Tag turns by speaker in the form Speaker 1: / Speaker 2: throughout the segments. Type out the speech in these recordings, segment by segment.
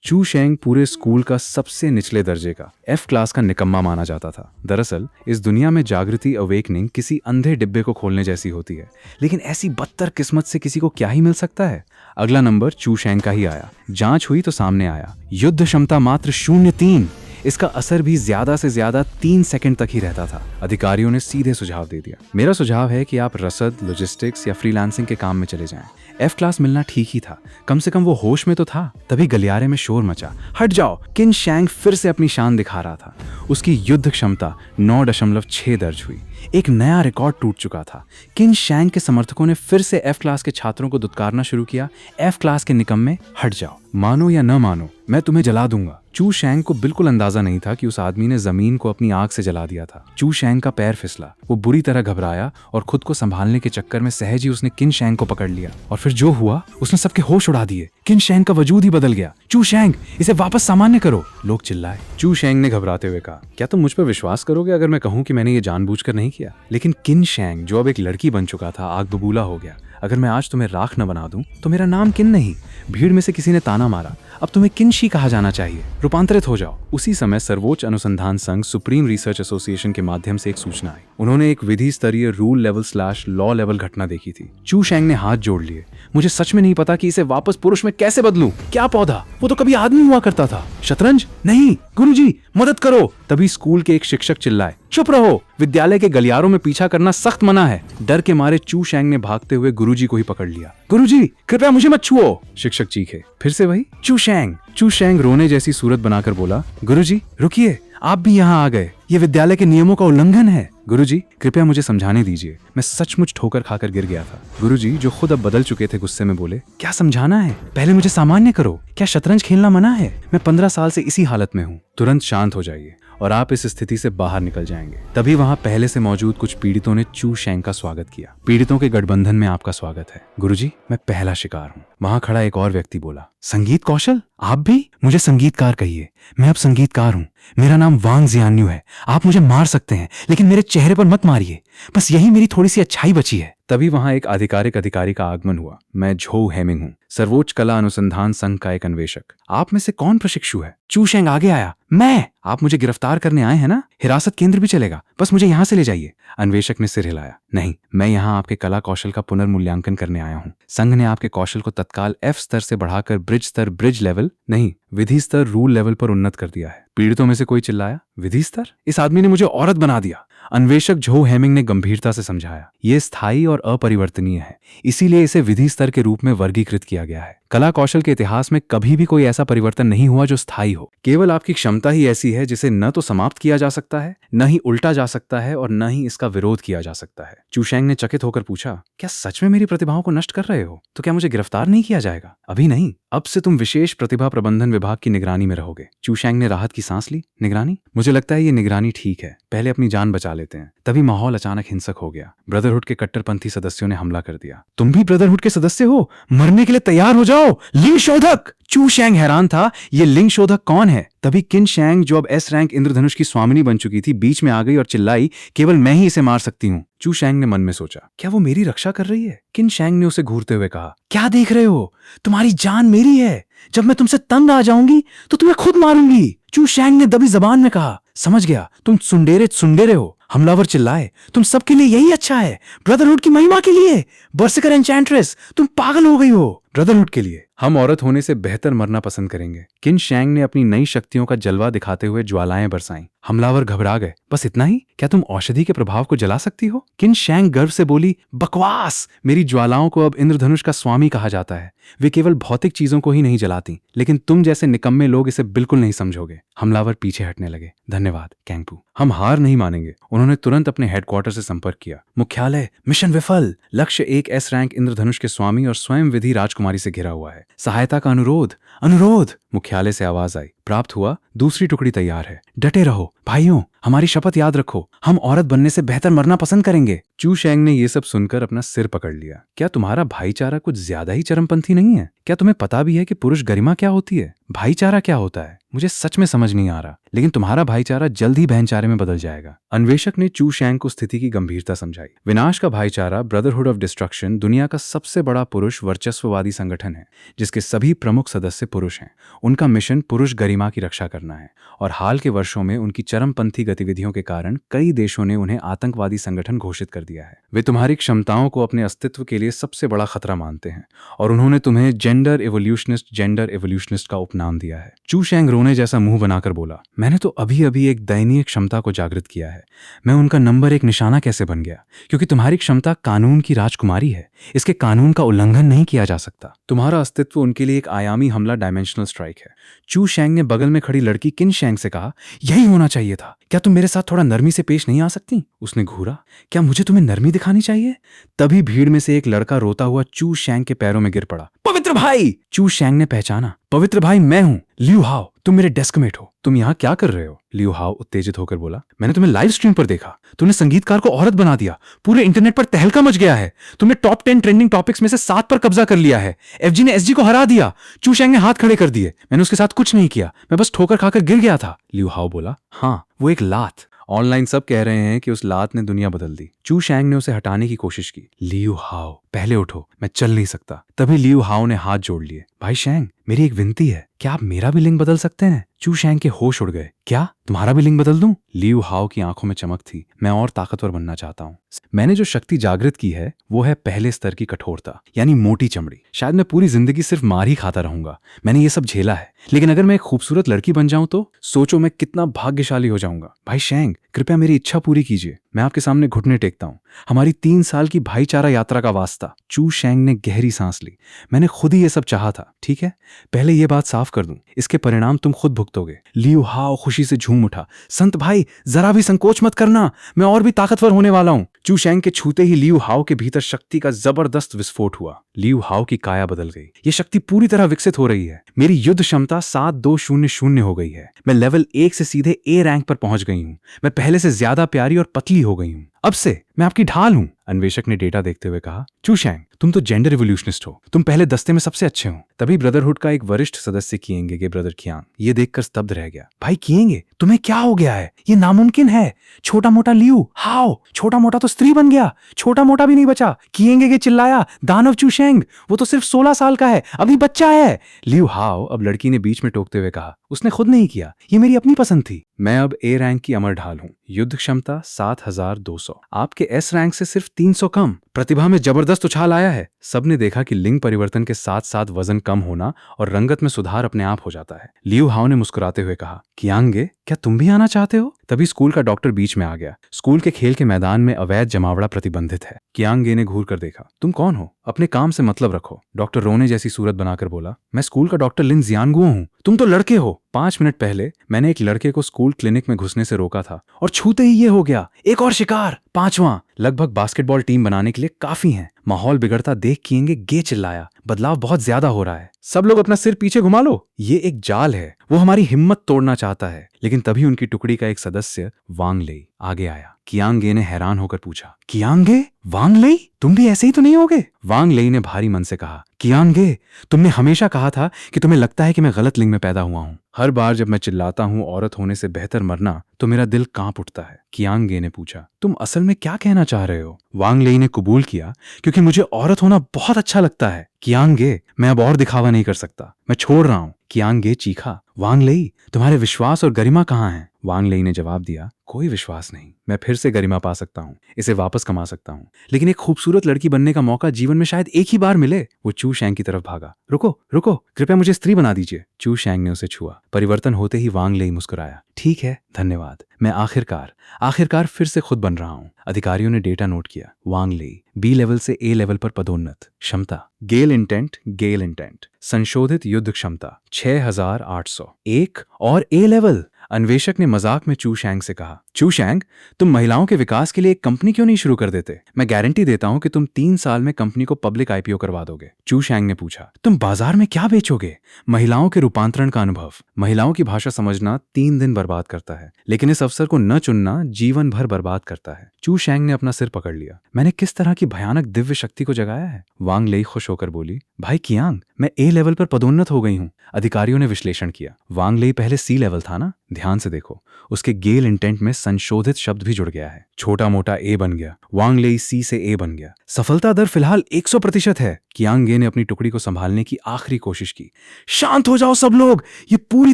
Speaker 1: चू शेंग पूरे स्कूल का सबसे निचले दर्जे का F क्लास का निकम्मा माना जाता था। दरअसल इस दुनिया में जागृति अवेकनिंग किसी अंधे डिब्बे को खोलने जैसी होती है, लेकिन ऐसी बदतर किस्मत से किसी को क्या ही मिल सकता है। अगला नंबर चू शेंग का ही आया। जांच हुई तो सामने आया युद्ध क्षमता मात्र 0.3। इसका असर भी ज्यादा से ज्यादा 3 सेकंड तक ही रहता था। अधिकारियों ने सीधे सुझाव दे दिया, मेरा सुझाव है कि आप रसद, लॉजिस्टिक्स या फ्रीलांसिंग के काम में चले जाएं। F क्लास मिलना ठीक ही था, कम से कम वो होश में तो था। तभी गलियारे में शोर मचा, हट जाओ। किन शेंग फिर से अपनी शान दिखा रहा था। उसकी युद्ध क्षमता 9.6 दर्ज हुई। एक नया रिकॉर्ड टूट चुका था। किन शेंग के समर्थकों ने फिर से F क्लास के छात्रों को दुत्कारना शुरू किया, F क्लास के निकम्मे हट जाओ, मानो या न मानो मैं तुम्हें जला दूंगा। चू शेंग को बिल्कुल अंदाजा नहीं था कि उस आदमी ने जमीन को अपनी आग से जला दिया था। चू शेंग का पैर फिसला, वो बुरी तरह घबराया और खुद को संभालने के चक्कर में सहज ही उसने किन शेंग को पकड़ लिया। और फिर जो हुआ, उसने सबके होश उड़ा दिए। किन शेंग का वजूद ही बदल गया। चू शेंग, इसे वापस सामान्य करो, लोग चिल्लाए। चू शेंग ने घबराते हुए कहा, क्या तुम मुझ पर विश्वास करोगे अगर मैं कहूं कि मैंने ये जानबूझकर नहीं किया? लेकिन किन शेंग, जो अब एक लड़की बन चुका था, आग बबूला हो गया। अगर मैं आज तुम्हें राख न बना दूं तो मेरा नाम किन नहीं। भीड़ में से किसी ने ताना मारा, अब तुम्हें किनशी कहा जाना चाहिए, रूपांतरित हो जाओ। उसी समय सर्वोच्च अनुसंधान संघ सुप्रीम रिसर्च एसोसिएशन के माध्यम से एक सूचना आई। उन्होंने एक विधि स्तरीय रूल लेवल / लॉ लेवल घटना देखी थी। चू शेंग ने हाथ जोड़ लिए, मुझे सच में नहीं पता कि इसे वापस पुरुष में कैसे बदलूं। क्या पौधा, वो तो कभी आदमी हुआ करता था। शतरंज नहीं, गुरुजी मदद करो। तभी स्कूल के एक शिक्षक चिल्लाए, चुप रहो, विद्यालय के गलियारों में पीछा करना सख्त मना है। डर के मारे चू शेंग ने भागते हुए गुरुजी को ही पकड़ लिया। गुरुजी कृपया मुझे मत छुओ, शिक्षक चीखे। फिर से वही चू शेंग। चू शेंग रोने जैसी सूरत बनाकर बोला, गुरुजी रुकिए, आप भी यहाँ आ गए, ये विद्यालय के नियमों का उल्लंघन है। गुरुजी कृपया मुझे समझाने दीजिए, मैं सचमुच ठोकर खाकर गिर गया था। गुरुजी, जो खुद अब बदल चुके थे, गुस्से में बोले, क्या समझाना है, पहले मुझे सामान्य करो। क्या शतरंज खेलना मना है? मैं 15 साल से इसी हालत में हूँ। तुरंत शांत हो जाइए और आप इस स्थिति से बाहर निकल जाएंगे। तभी वहां पहले से मौजूद कुछ पीड़ितों ने चू शेंग का स्वागत किया। पीड़ितों के गठबंधन में आपका स्वागत है। गुरुजी, मैं पहला शिकार हूँ। वहां खड़ा एक और व्यक्ति बोला, संगीत कौशल, आप भी? मुझे संगीतकार कहिए, मैं अब संगीतकार हूँ। मेरा नाम वांग जियान्यू है। आप मुझे मार सकते हैं, लेकिन मेरे चेहरे पर मत मारिए, बस यही मेरी थोड़ी सी अच्छाई बची है। तभी वहां एक आधिकारिक अधिकारी का आगमन हुआ। मैं झोउ हेमिंग हूँ, सर्वोच्च कला अनुसंधान संघ का एक अन्वेषक। आप में से कौन प्रशिक्षु है? चू शेंग आगे आया, मैं। आप मुझे गिरफ्तार करने आए हैं ना? हिरासत केंद्र भी चलेगा, बस मुझे यहाँ से ले जाइए। अन्वेषक ने सिर हिलाया, नहीं, मैं यहाँ आपके कला कौशल का पुनर्मूल्यांकन करने आया हूँ। संघ ने आपके कौशल को तत्काल F स्तर से बढ़ाकर ब्रिज लेवल नहीं, विधि स्तर रूल लेवल पर उन्नत कर दिया है। पीड़ितों में से कोई चिल्लाया, विधि स्तर? इस आदमी ने मुझे औरत बना दिया। अन्वेषक झोउ हेमिंग ने गंभीरता से समझाया, यह स्थायी और अपरिवर्तनीय है, इसीलिए इसे विधि स्तर के रूप में वर्गीकृत किया गया है। कला कौशल के इतिहास में कभी भी कोई ऐसा परिवर्तन नहीं हुआ जो स्थायी हो। केवल आपकी क्षमता ही ऐसी है जिसे न तो समाप्त किया जा सकता है, न ही उल्टा जा सकता है और न ही इसका विरोध किया जा सकता है। चू शेंग ने चकित होकर पूछा, क्या सच में मेरी प्रतिभाओं को नष्ट कर रहे हो? तो क्या मुझे गिरफ्तार नहीं किया जाएगा? अभी नहीं, अब से तुम विशेष प्रतिभा प्रबंधन विभाग की निगरानी में रहोगे। चू शेंग ने राहत की सांस ली। निगरानी? मुझे लगता है ये निगरानी ठीक है, पहले अपनी जान बचा लेते हैं। तभी माहौल अचानक हिंसक हो गया। ब्रदरहुड के कट्टरपंथी सदस्यों ने हमला कर दिया। तुम भी ब्रदरहुड के सदस्य हो? मरने के लिए तैयार हो जाओ, लिंग शोधक। चू शेंग हैरान था, ये लिंग शोधक कौन है? तभी किन शेंग, जो अब S रैंक इंद्रधनुष की स्वामिनी बन चुकी थी, बीच में आ गई और चिल्लाई, केवल मैं ही इसे मार सकती हूँ। चू शेंग ने मन में सोचा, क्या वो मेरी रक्षा कर रही है? किन शेंग ने उसे घूरते हुए कहा, क्या देख रहे हो, तुम्हारी जान मेरी है, जब मैं तुमसे तंग आ जाऊंगी तो तुम्हें खुद मारूंगी। चू शेंग ने दबी जबान में कहा, समझ गया, तुम सुंडेरे हो। हमलावर चिल्लाए, तुम सबके लिए यही अच्छा है, ब्रदरहुड की महिमा के लिए। बर्सिकर एन्चेंट्रेस, तुम पागल हो गई हो। ब्रदरहुड के लिए हम औरत होने से बेहतर मरना पसंद करेंगे। किन शेंग ने अपनी नई शक्तियों का जलवा दिखाते हुए ज्वालाएं बरसाईं। हमलावर घबरा गए, बस इतना ही? क्या तुम औषधि के प्रभाव को जला सकती हो? किन शेंग गर्व से बोली, बकवास, मेरी ज्वालाओं को अब इंद्रधनुष का स्वामी कहा जाता है। वे केवल भौतिक चीजों को ही नहीं जलाती, लेकिन तुम जैसे निकम्मे लोग इसे बिल्कुल नहीं समझोगे। हमलावर पीछे हटने लगे। धन्यवाद कैंगपू, हम हार नहीं मानेंगे। उन्होंने तुरंत अपने हेडक्वार्टर से संपर्क किया। मुख्यालय, मिशन विफल, लक्ष्य एक S रैंक इंद्रधनुष के स्वामी और स्वयं विधि राजकुमारी से घिरा हुआ है, सहायता का अनुरोध। मुख्यालय से आवाज आई, प्राप्त हुआ, दूसरी टुकड़ी तैयार है। डटे रहो भाइयों, हमारी शपथ याद रखो, हम औरत बनने से बेहतर मरना पसंद करेंगे। चू शेंग ने यह सब सुनकर अपना सिर पकड़ लिया। क्या तुम्हारा भाईचारा कुछ ज्यादा ही चरमपंथी नहीं है? क्या तुम्हें पता भी है कि पुरुष गरिमा क्या होती है, भाईचारा क्या होता है? मुझे सच में समझ नहीं आ रहा, लेकिन तुम्हारा भाईचारा जल्द ही भाईचारे में बदल जाएगा। अन्वेषक ने चू शैंग को स्थिति की गंभीरता समझाई। विनाश का भाईचारा ब्रदरहुड ऑफ डिस्ट्रक्शन दुनिया का सबसे बड़ा पुरुष वर्चस्ववादी संगठन है, जिसके सभी प्रमुख सदस्य पुरुष हैं। उनका मिशन पुरुष गरिमा की रक्षा करना है, और हाल के वर्षों में उनकी चरमपंथी गतिविधियों के कारण कई देशों ने उन्हें आतंकवादी संगठन घोषित कर दिया है। वे तुम्हारी क्षमताओं को अपने अस्तित्व के लिए सबसे बड़ा खतरा मानते हैं, और उन्होंने तुम्हें जेंडर एवोल्यूशनिस्ट का उपनाम दिया है। चू शैंग रोने जैसा मुंह बनाकर बोला, मैंने तो अभी अभी एक दयनीय क्षमता को जागृत किया है। मैं उनका नंबर एक निशाना कैसे बन गया? क्योंकि तुम्हारी क्षमता कानून की राजकुमारी है। इसके कानून का उल्लंघन नहीं किया जा सकता। तुम्हारा अस्तित्व उनके लिए एक आयामी हमला, डायमेंशनल स्ट्राइक है। चू शैंग ने बगल में खड़ी लड़की किन शैंग से कहा, यही होना चाहिए था। क्या तुम मेरे साथ थोड़ा नरमी से पेश नहीं आ सकती? उसने घूरा, क्या मुझे तुम्हें नरमी दिखानी चाहिए? तभी भीड़ में से एक लड़का रोता हुआ चू शैंग के पैरों में गिर पड़ा। पवित्र भाई! चू शैंग ने पहचाना, पवित्र भाई मैं हूं, लिू हाओ। तुम मेरे डेस्कमेट हो। तुम यहाँ क्या कर रहे हो? लिू हाओ उत्तेजित होकर बोला, मैंने तुम्हें लाइव स्ट्रीम पर देखा। तुमने संगीतकार को औरत बना दिया। पूरे इंटरनेट पर तहलका मच गया है। तुमने टॉप 10 ट्रेंडिंग टॉपिक्स में से 7 पर कब्जा कर लिया है। एफजी ने एसजी को हरा दिया। चू शैंग ने हाथ खड़े कर दिए। मैंने उसके साथ कुछ नहीं किया, मैं बस ठोकर खाकर गिर गया था। लिू हाओ बोला, हाँ वो एक लात। ऑनलाइन सब कह रहे हैं कि उस लात ने दुनिया बदल दी। चू शैंग ने उसे हटाने की कोशिश की। लियू हाओ, पहले उठो, मैं चल नहीं सकता। तभी लियू हाओ ने हाथ जोड़ लिए। भाई शैंग, मेरी एक विनती है, क्या आप मेरा भी लिंग बदल सकते हैं? चू शैंग के होश उड़ गए। क्या तुम्हारा भी लिंग बदल दूं? लियू हाओ की आंखों में चमक थी। मैं और ताकतवर बनना चाहता हूं। मैंने जो शक्ति जागृत की है वो है पहले स्तर की कठोरता, यानी मोटी चमड़ी। शायद मैं पूरी जिंदगी सिर्फ मार ही खाता रहूंगा। मैंने ये सब झेला है, लेकिन अगर मैं एक खूबसूरत लड़की बन जाऊं तो सोचो मैं कितना भाग्यशाली हो जाऊंगा। भाई शैंग, कृपया मेरी इच्छा पूरी कीजिए। मैं आपके सामने घुटने टेकता हूं। हमारी 3 साल की भाईचारा यात्रा का वास्ता। चू शैंग ने गहरी सांस ली। मैंने खुद ही ये सब चाहा था, ठीक है? पहले ये बात साफ कर दूं, इसके परिणाम तुम खुद भुगतोगे। लियू हाओ खुशी से झूम उठा। संत भाई, जरा भी संकोच मत करना, मैं और भी ताकतवर होने वाला हूं। चू शैंग के छूते ही लियू हाओ के भीतर शक्ति का जबरदस्त विस्फोट हुआ। लियू हाओ की काया बदल गई। ये शक्ति पूरी तरह विकसित हो रही है। मेरी युद्ध क्षमता 7200 हो गई है। मैं लेवल 1 से सीधे ए रैंक पर पहुंच गई हूं। मैं पहले से ज्यादा प्यारी और पतली हो गई हूं। अब से मैं आपकी ढाल हूं। अन्वेषक ने डेटा देखते हुए कहा, चू शैंग, तुम तो जेंडर रिवोल्यूशनिस्ट हो। तुम पहले दस्ते में सबसे अच्छे हो। तभी ब्रदरहुड का एक वरिष्ठ सदस्य किएंगे के ब्रदर कियांग ये देखकर स्तब्ध रह गया। भाई किएंगे, तुम्हें क्या हो गया है? ये नामुमकिन है। छोटा मोटा लियू हाओ, छोटा मोटा तो स्त्री बन गया, छोटा मोटा भी नहीं बचा। किएंगे के चिल्लाया, दानव चू शैंग, वो तो सिर्फ 16 साल का है, अभी बच्चा है। लियू हाओ, अब लड़की ने बीच में टोकते हुए कहा, उसने खुद नहीं किया, ये मेरी अपनी पसंद थी। मैं अब ए रैंक की अमर ढाल हूँ। युद्ध क्षमता 7200, आपके एस रैंक से सिर्फ 300 कम। प्रतिभा में जबरदस्त उछाल आया है। सबने देखा कि लिंग परिवर्तन के साथ साथ वजन कम होना और रंगत में सुधार अपने आप हो जाता है। लियू हाओ ने मुस्कुराते हुए कहा, कियांगे, क्या तुम भी आना चाहते हो? तभी स्कूल का डॉक्टर बीच में आ गया। स्कूल के खेल के मैदान में अवैध जमावड़ा प्रतिबंधित है। कियांगे ने घूर कर देखा। तुम कौन हो? अपने काम से मतलब रखो। डॉक्टर रोने जैसी सूरत बनाकर बोला, मैं स्कूल का डॉक्टर लिन जियानगुओ हूँ। तुम तो लड़के हो। 5 मिनट पहले मैंने एक लड़के को स्कूल क्लिनिक में घुसने से रोका था और छूते ही ये हो गया। एक और शिकार, 5वां। लगभग बास्केटबॉल टीम बनाने के लिए काफी हैं। माहौल बिगड़ता देख किएंगे गे चिल्लाया, बदलाव बहुत ज्यादा हो रहा है। सब लोग अपना सिर पीछे घुमा लो। ये एक जाल है, वो हमारी हिम्मत तोड़ना चाहता है। लेकिन तभी उनकी टुकड़ी का एक सदस्य वांग लेई आगे आया। कियांगे ने हैरान होकर पूछा, कियांगे, वांग लेई, तुम भी ऐसे ही तो नहीं होगे? वांग लेई ने भारी मन से कहा, कियांगे, तुमने हमेशा कहा था कि तुम्हें लगता है कि मैं गलत लिंग में पैदा हुआ हूँ। हर बार जब मैं चिल्लाता हूँ औरत होने से बेहतर मरना, तो मेरा दिल कांप उठता है। कियांगे ने पूछा, तुम असल में क्या कहना चाह रहे हो? वांग लेई ने कबूल किया, क्योंकि मुझे औरत होना बहुत अच्छा लगता है। कियांगे, मैं अब और दिखावा नहीं कर सकता, मैं छोड़ रहा हूँ। कियांगे चीखा, वांग लेई, तुम्हारे विश्वास और गरिमा कहाँ हैं? वांग लेई ने जवाब दिया, कोई विश्वास नहीं। मैं फिर से गरिमा पा सकता हूँ, इसे वापस कमा सकता हूँ, लेकिन एक खूबसूरत लड़की बनने का मौका जीवन में शायद एक ही बार मिले। वो चू शैंग की तरफ भागा। रुको रुको, कृपया मुझे स्त्री बना दीजिए। चू शैंग ने उसे छुआ। परिवर्तन होते ही वांग लेई मुस्कुराया। ठीक है, धन्यवाद, मैं आखिरकार फिर से खुद बन रहा हूँ। अधिकारियों ने डेटा नोट किया। वांग लेई बी लेवल से ए लेवल पर पदोन्नत। क्षमता गेल इंटेंट, संशोधित युद्ध क्षमता 6800, एक और ए लेवल। अन्वेषक ने मजाक में चू शैंग से कहा, चू शैंग, तुम महिलाओं के विकास के लिए एक कंपनी क्यों नहीं शुरू कर देते? मैं गारंटी देता हूं कि तुम 3 साल में कंपनी को पब्लिक आईपीओ करवा दोगे। चू शैंग ने पूछा, तुम बाजार में क्या बेचोगे? महिलाओं के रूपांतरण का अनुभव। महिलाओं की भाषा समझना 3 दिन बर्बाद करता है, लेकिन इस अवसर को न चुनना जीवन भर बर्बाद करता है। चू शैंग ने अपना सिर पकड़ लिया। मैंने किस तरह की भयानक दिव्य शक्ति को जगाया है? वांग लेई खुश होकर बोली, भाई कियांग, मैं ए लेवल पर पदोन्नत हो गई हूँ। अधिकारियों ने विश्लेषण किया। वांग लेई पहले सी लेवल था ना? ध्यान से देखो, उसके गेल इंटेंट में संशोधित शब्द भी जुड़ गया है। छोटा मोटा ए बन गया, वांग लेई सी से ए बन गया। सफलता दर फिलहाल 100% है। कियांग गे ने अपनी टुकड़ी को संभालने की आखिरी कोशिश की। शांत हो जाओ सब लोग, ये पूरी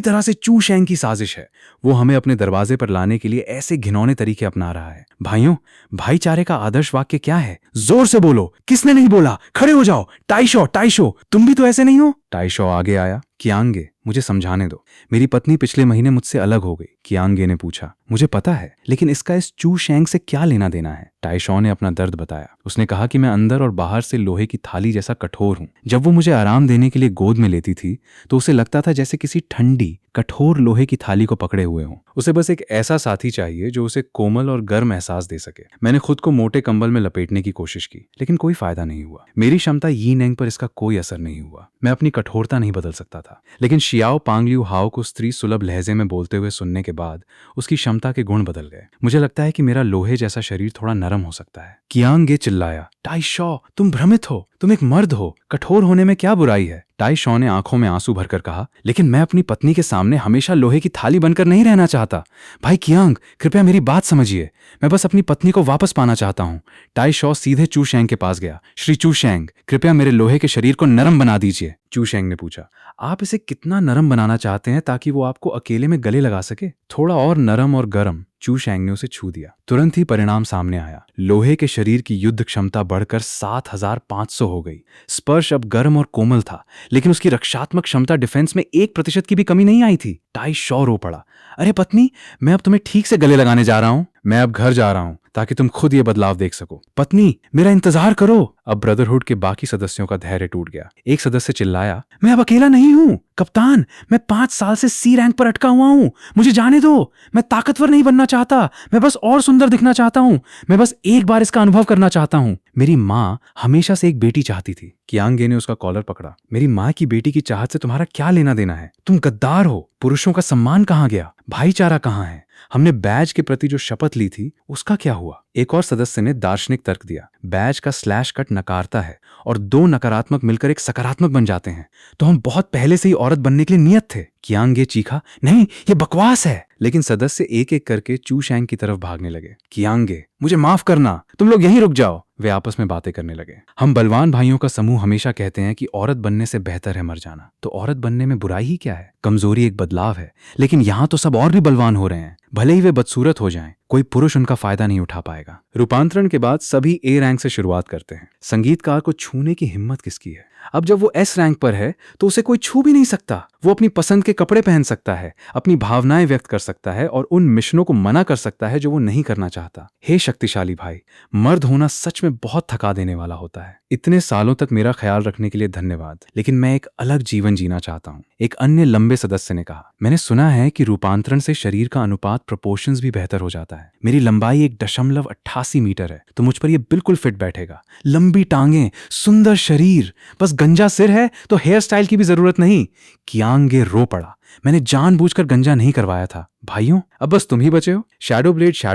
Speaker 1: तरह से चू शेंग की साजिश है। वो हमें अपने दरवाजे पर लाने के लिए ऐसे घिनौने तरीके अपना रहा है। भाइयों, भाईचारे का आदर्श वाक्य क्या है? जोर से बोलो। किसने नहीं बोला? खड़े हो जाओ। टाइशो, टाइशो, तुम भी तो ऐसे नहीं हो। टाइशो आगे आया। कियांग गे, मुझे समझाने दो। मेरी पत्नी पिछले महीने मुझसे अलग हो गई। कियांग गे ने पूछा। मुझे पता है, लेकिन इसका इस चू शेंग से क्या लेना देना है? टाइशो ने अपना दर्द बताया। उसने कहा कि मैं अंदर और बाहर से लोहे की थाली जैसा कठोर हूं। जब वो मुझे आराम देने के लिए गोद में लेती थी तो उसे लगता था जैसे किसी ठंडी कठोर लोहे की थाली को पकड़े हुए हों। उसे बस एक ऐसा साथी चाहिए जो उसे कोमल और गर्म एहसास दे सके। मैंने खुद को मोटे कंबल में लपेटने की कोशिश की, लेकिन कोई फायदा नहीं हुआ। मेरी क्षमता यी नेंग पर इसका कोई असर नहीं हुआ। मैं अपनी कठोरता नहीं बदल सकता था। लेकिन शियाओ पांगलिऊ हाओ को स्त्री सुलभ लहजे में बोलते हुए सुनने के बाद उसकी क्षमता के गुण बदल गए। मुझे लगता है कि मेरा लोहे जैसा शरीर थोड़ा नरम हो सकता है। कियांग गे चिल्लाया। टाइशो, तुम भ्रमित हो। तुम एक मर्द हो। कठोर होने में क्या बुराई है? टाइशो ने आंखों में आंसू भरकर कहा। लेकिन मैं अपनी पत्नी के सामने हमेशा लोहे की थाली बनकर नहीं रहना चाहता। भाई कियांग, कृपया मेरी बात समझिए। मैं बस अपनी पत्नी को वापस पाना चाहता हूँ। टाइशो सीधे चू शेंग के पास गया। श्री चू शेंग, कृपया मेरे लोहे के शरीर को नरम बना दीजिए। चू शेंग ने पूछा। आप इसे कितना नरम बनाना चाहते हैं ताकि वो आपको अकेले में गले लगा सके? थोड़ा और नरम और गर्म। चू शेंग ने उसे छू दिया। तुरंत ही परिणाम सामने आया। लोहे के शरीर की युद्ध क्षमता बढ़कर 7500 हो गई। स्पर्श अब गर्म और कोमल था, लेकिन उसकी रक्षात्मक क्षमता डिफेंस में 1% की भी कमी नहीं आई थी। टाइशो रो पड़ा। अरे पत्नी, मैं अब तुम्हें ठीक से गले लगाने जा रहा हूं। मैं अब घर जा रहा हूं ताकि तुम खुद ये बदलाव देख सको। पत्नी, मेरा इंतजार करो। अब ब्रदरहुड के बाकी सदस्यों का धैर्य टूट गया। एक सदस्य चिल्लाया। मैं अब अकेला नहीं हूं। कप्तान, मैं 5 साल से सी रैंक पर अटका हुआ हूं। मुझे जाने दो। मैं ताकतवर नहीं बनना चाहता। मैं बस और सुंदर दिखना चाहता हूं। मैं बस एक बार इसका अनुभव करना चाहता हूं। मेरी माँ हमेशा से एक बेटी चाहती थी। कियांग गे ने उसका कॉलर पकड़ा। मेरी माँ की बेटी की चाहत से तुम्हारा क्या लेना देना है? तुम गद्दार हो। पुरुषों का सम्मान कहाँ गया? भाईचारा कहाँ है? हमने बैज के प्रति जो शपथ ली थी उसका क्या हुआ? एक और सदस्य ने दार्शनिक तर्क दिया। बैज का स्लैश कट नकारता है और 2 नकारात्मक मिलकर एक सकारात्मक बन जाते हैं। तो हम बहुत पहले से ही औरत बनने के लिए नियत थे। कियांग गे चीखा। नहीं, ये बकवास है। लेकिन सदस्य एक एक करके चू शेंग की तरफ भागने लगे। कियांग गे, मुझे माफ करना, तुम लोग यहीं रुक जाओ। वे आपस में बातें करने लगे। हम बलवान भाइयों का समूह हमेशा कहते हैं कि औरत बनने से बेहतर है मर जाना। तो औरत बनने में बुराई ही क्या है? कमजोरी एक बदलाव है। लेकिन यहाँ तो सब और भी बलवान हो रहे हैं। भले ही वे बदसूरत हो जाएं, कोई पुरुष उनका फायदा नहीं उठा पाएगा। रूपांतरण के बाद सभी ए रैंक से शुरुआत करते हैं। संगीतकार को छूने की हिम्मत किसकी है? अब जब वो एस रैंक पर है तो उसे कोई छू भी नहीं सकता। वो अपनी पसंद के कपड़े पहन सकता है, अपनी भावनाएं व्यक्त कर सकता है और उन मिशनों को मना कर सकता है जो वो नहीं करना चाहता। हे शक्तिशाली भाई, मर्द होना सच में बहुत थका देने वाला होता है। इतने सालों तक मेरा ख्याल रखने के लिए धन्यवाद, लेकिन मैं एक अलग जीवन जीना चाहता हूँ। एक अन्य लंबे सदस्य ने कहा। मैंने सुना है कि रूपांतरण से शरीर का अनुपात प्रोपोर्शंस भी बेहतर हो जाता है। मेरी लंबाई 1.88 मीटर है, तो मुझ पर यह बिल्कुल फिट बैठेगा। लंबी टांगें, सुंदर शरीर, बस गंजा सिर है तो हेयर स्टाइल की भी जरूरत नहीं। कियांग गे रो पड़ा। मैंने जानबूझकर गंजा नहीं करवाया था। भाइयों, अब बस तुम ही बचे हो। शैडो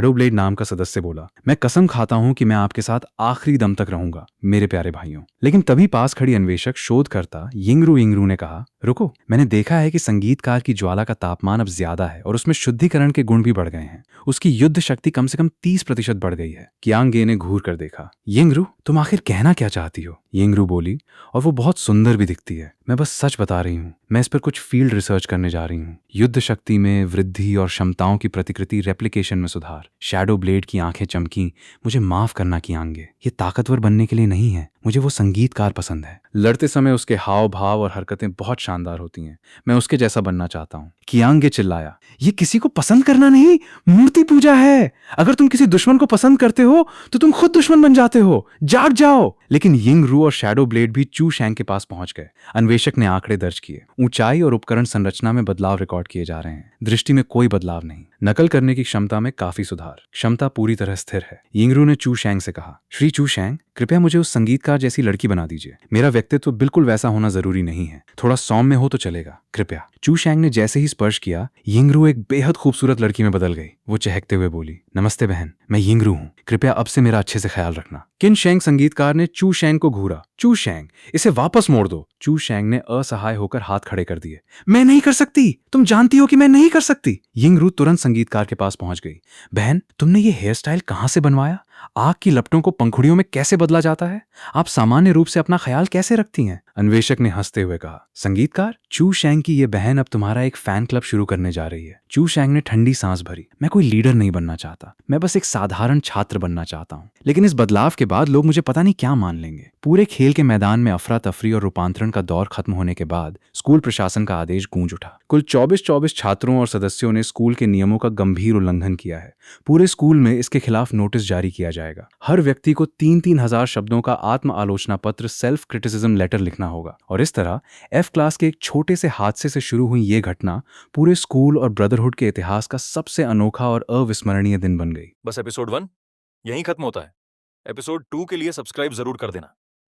Speaker 1: ब्लेड नाम का सदस्य बोला। मैं कसम खाता हूं कि मैं आपके साथ आखिरी दम तक रहूंगा मेरे प्यारे भाइयों। लेकिन तभी पास खड़ी अन्वेषक शोधकर्ता यिंगरू ने कहा, रुको, मैंने देखा है कि संगीतकार की ज्वाला का तापमान अब ज्यादा है और उसमें शुद्धिकरण के गुण भी बढ़ गए हैं। उसकी युद्ध शक्ति कम से कम 30% बढ़ गई है। कियांग गे ने घूर कर देखा। यिंगरू, तुम आखिर कहना क्या चाहती हो? यिंगरू बोली, और वो बहुत सुंदर भी दिखती है। मैं बस सच बता रही हूँ। मैं इस पर कुछ फील्ड रिसर्च करने जा रही हूँ। युद्ध शक्ति में वृद्धि और क्षमताओं की प्रतिकृति रेप्लिकेशन में सुधार। शैडो ब्लेड की आंखें चमकी। मुझे माफ करना कियांग गे, ये ताकतवर बनने के लिए नहीं है। मुझे वो संगीतकार पसंद है। लड़ते समय उसके हाव भाव और हरकतें बहुत शानदार होती हैं। मैं उसके जैसा बनना चाहता हूँ। कियांग गे चिल्लाया। ये किसी को पसंद करना नहीं, मूर्ति पूजा है। अगर तुम किसी दुश्मन को पसंद करते हो तो तुम खुद दुश्मन बन जाते हो। जाग जाओ। लेकिन यिंगरू और शैडो ब्लेड भी चू शेंग के पास पहुंच गए। अन्वेषक ने आंकड़े दर्ज किए। ऊंचाई और उपकरण संरचना में बदलाव रिकॉर्ड किए जा रहे हैं। दृष्टि में कोई बदलाव नहीं। नकल करने की क्षमता में काफी सुधार, क्षमता पूरी तरह स्थिर है। यिंगरू ने चू शैंग से कहा, श्री चू शैंग, कृपया मुझे उस संगीतकार जैसी लड़की बना दीजिए। मेरा व्यक्तित्व बिल्कुल वैसा होना जरूरी नहीं है, थोड़ा सौम्य हो तो चलेगा, कृपया। चू शैंग ने जैसे ही स्पर्श किया, यिंगरू एक बेहद खूबसूरत लड़की में बदल गई। वो चहकते हुए बोली, नमस्ते बहन, मैं यिंगरू हूँ, कृपया अब से मेरा अच्छे से ख्याल रखना। किन शैंग संगीतकार ने चू शैंग को घूरा। चू शैंग, इसे वापस मोड़ दो। चू शैंग ने असहाय होकर हाथ खड़े कर दिए। मैं नहीं कर सकती, तुम जानती हो कि मैं नहीं कर सकती। यिंगरू तुरंत संगीतकार के पास पहुंच गई। बहन, तुमने ये हेयर स्टाइल कहां से बनवाया? आग की लपटों को पंखुड़ियों में कैसे बदला जाता है? आप सामान्य रूप से अपना ख्याल कैसे रखती हैं? अन्वेषक ने हंसते हुए कहा, संगीतकार, चू शैंग की ये बहन अब तुम्हारा एक फैन क्लब शुरू करने जा रही है। चू शैंग ने ठंडी सांस भरी। मैं कोई लीडर नहीं बनना चाहता, मैं बस एक साधारण छात्र बनना चाहता हूँ। लेकिन इस बदलाव के बाद लोग मुझे पता नहीं क्या मान लेंगे। पूरे खेल के मैदान में अफरा तफरी और रूपांतरण का दौर खत्म होने के बाद स्कूल प्रशासन का आदेश गूंज उठा। कुल 24 छात्रों और सदस्यों ने स्कूल के नियमों का गंभीर उल्लंघन किया है। पूरे स्कूल में इसके खिलाफ नोटिस जारी किया जाएगा। हर व्यक्ति को 3-3 हजार शब्दों का आत्म आलोचना पत्र, सेल्फ क्रिटिसिज्म लेटर लिखना होगा। और इस तरह एफ क्लास के एक छोटे से हादसे से शुरू हुई ये घटना पूरे स्कूल और ब्रदरहुड के इतिहास का सबसे अनोखा और अविस्मरणीय दिन बन गई।
Speaker 2: बस एपिसोड 1 यहीं खत्म होता है। एपिसोड 2 के लिए सब्सक्राइब जरूर कर देना।